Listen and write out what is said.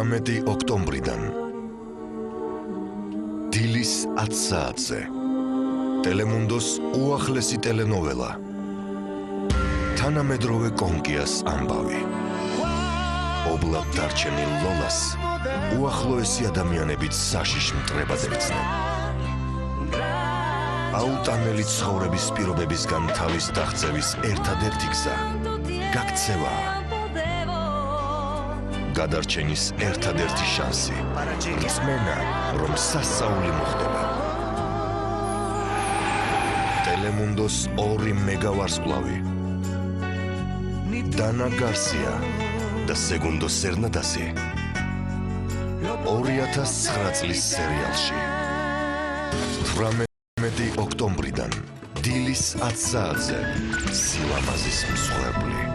18 ოქტომბრიდან დილის 10 საათზე ტელემუნდოს უახლესი ტელენოველა თანამედროვე კონკიას ამბავი ობლად დარჩენილ ლოლას უახლოესი ადამიანებით საშიშ მტრებად ექცნენ აუტანელი ცხოვრების პირობებისგან თავის დაღწევის ერთადერთი გზა გაქცევაა გადარჩენის ერთადერთი შანსი რწმენა რომ სასწაული მოხდება ტელემუნდოს 2 მეგავარსკვლავი დანა გარსია და სეგუნდო სერნადასი 2009 წლის სერიალში 18 ოქტომბრიდან დილის 10 საათზე სილამაზის მსხვერპლი